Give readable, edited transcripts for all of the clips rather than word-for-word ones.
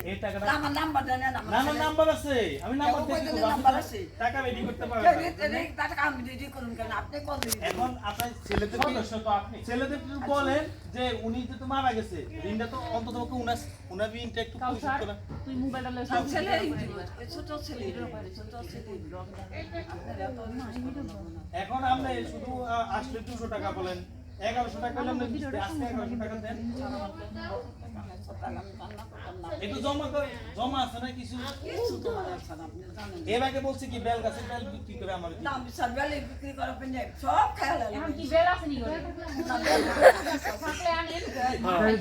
এই টাকাটা আমার নাম্বার দেন না আমার নাম্বার আছে আমি নাম্বার দিতে নাম্বার আছে টাকা রেডি করতে পারবো টাকা আমি রেডি করুন কেন আপনি কল দিন এখন আপনার ছেলেদের সদস্য তো আপনি ছেলেদের বলেন যে উনি তো মারা গেছে ঋণটা তো অন্তত উনার ঋণটা একটু পরিশোধ করা তুই মোবাইলটা লয়ে সব ছেলে ছোট ছেলে ছোট ছেলে আপনারা তো এখন আপনি শুধু আসলে 200 টাকা বলেন 1100 টাকা হলে আজকে 1100 টাকা দেন একটু জমা আছে না কিছু এর আগে বলছি কি বেল গাছের বেল বিক্রি করে আমার দাম বিচার বেলে বিক্রি করে পেনে সব খেয়াল এখন কি বেল আছে নি করে থাকলে আনেন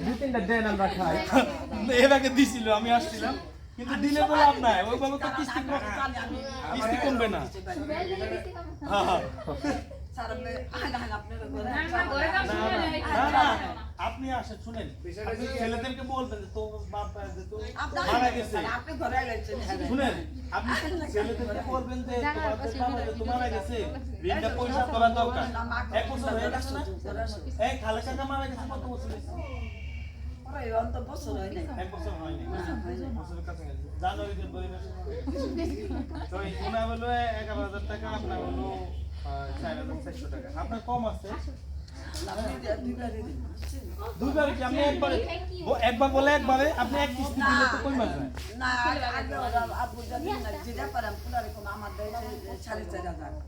দুই তিনটা দেন আমরা খাই এর আগে দিছিল আমি আসছিলাম কিন্তু দিলে তো লাভ নাই ওইভাবে তো কিস্তি কমবে না হ্যাঁ হ্যাঁ সারবে আগান আপনারা করে না ঘরে কাজ শুনে নেই না না আপনি আসেন শুনেন আপনি ছেলেদেরকে বলবেন যে তো বাপ যে তো মারা গেছে আপনি ঘরে আইছেন শুনেন আপনি ছেলেদেরকে বলবেন যে তোমার মারা গেছে ঋণটা পয়সা করা দরকার এক বছর হয়ে গেছে না এই খালে কাকা মারা গেছে কত বছর হয়েছে ওরে অন্ত বছর হয় না এক বছর হয়নি বছরের কাছাকাছি জানুয়ারিতে পরিবেশ তো ওনা হলো 11,000 টাকা আপনার হলো 4,400 টাকা আপনার কম আছে দুইবার কি আপনি একবার বলে একবারে আপনি এক কিস্তি দিলে তো কই মাছ হয় না আগে আবু জানি না যেটা পারাম পুরা রকম আমার দেয় 4,500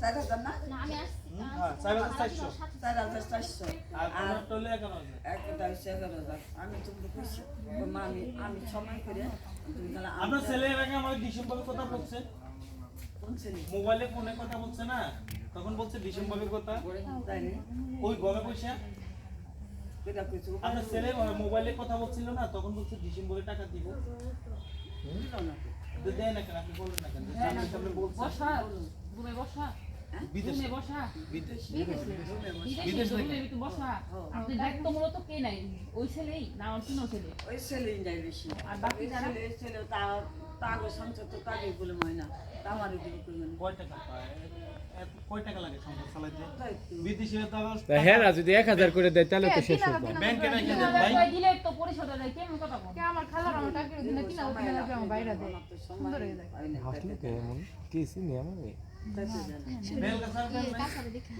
4,000 না আমি আসছি হ্যাঁ 4,400 4,400 আর আপনার টলে 11,000 একটা 11,000 আমি তুমি খুশি আমি সময় করে তুমি গেলে আপনার ছেলের আগে আমার ডিসেম্বরের কথা বলছে কোন ছেলে মোবাইলে ফোনে কথা বলছে না তখন বলছে ডিসেম্বরের কথা তাই না ওই ঘরে পয়সা এটা কিছু আপনার ছেলে মোবাইলে কথা বলছিল না তখন বলছে ডিসেম্বরে টাকা দিব তো দেয় না কেন আপনি বললেন না কেন সামনে বলছে বসা ঘুমে বসা বিদেশ ঘুমে বসা বিদেশ বিদেশে ঘুমে তুই বসা আপনি দায়িত্ব মূলত কে নাই ওই ছেলেই না আর কোনো ছেলে ওই ছেলেই যায় বেশি আর বাকি যারা ছেলে তাগো সংসার তো তাগেই বলে হয় না আমার এগুলো করবে না কয় টাকা পায় কয় টাকা লাগে সংসার চালাইতে বিদেশে তো আবার হ্যাঁ যদি 1000 করে দেয় তাহলে তো শেষ হবে ব্যাংকে রেখে দেন ভাই কই দিলে তো পরিশোধ হয়ে যায় কেমন কথা বল আমার খালার আমার টাকা দিলে কিনা ওখানে লাগবে আমার বাইরে দেয় সুন্দর হয়ে যায় হাসলে কেমন কি সিনি আমারে বেল গাছের বেল নাই কাছারে দেখে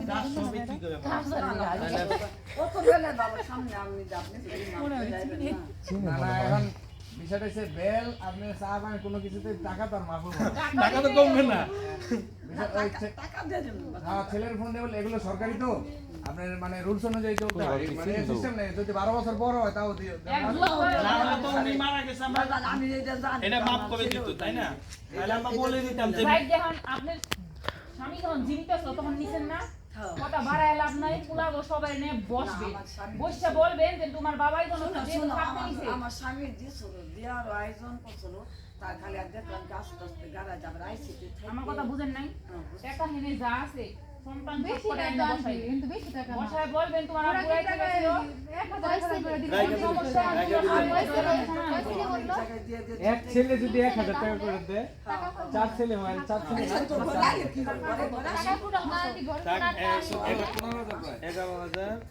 চাষ সব বিক্রি করে কত বেলা বাবা সামনে আমি আপনি এখন বিষয়টা হচ্ছে বেল আপনি চা পান কোনো কিছুতে টাকা তো আর মাফ হবে না। টাকা তো কমবে না টাকা দিয়ে দেবেন হ্যাঁ ছেলের ফোন দিয়ে বলে এগুলো সরকারি তো আপনার মানে রুলস অনুযায়ী চলতে হয় মানে সিস্টেম নেই যদি 12 বছর বড় হয় তাও দিও এক জুয়া করে না হলে তো উনি মারা গেছে আমরা আমি এটা জানি এটা মাফ করে দিত তাই না তাহলে আমরা বলে দিতাম যে সাইড যখন আপনার স্বামী যখন জীবিত ছিল তখন নিছেন না কথা বাড়ায় লাভ নাই পুলাগো সবাই নিয়ে বসবে বসে বলবেন যে তোমার বাবাই কোনো দিন থাকতে নিছে আমার স্বামী দিছিল দেওয়ার আয়োজন করছিল তার খালি আর দেখলাম যে আস্তে আস্তে গাড়া যাবে আইসিতে আমার কথা বুঝেন নাই টাকা হেনে যা আছে সন্তান সব বেশি করে টাকা এনে বসাই কিন্তু বেশি টাকা না বসায় বলবেন তোমার আব্বু আইতে গেছিল 1000 করে দিলে রাইখা সমস্যা এক ছেলে যদি 1000 টাকা করে দেয় চার ছেলে হয় চার ছেলে তো বলাই কি করে টাকা পুরো মাল দি ঘর টাকা 11,000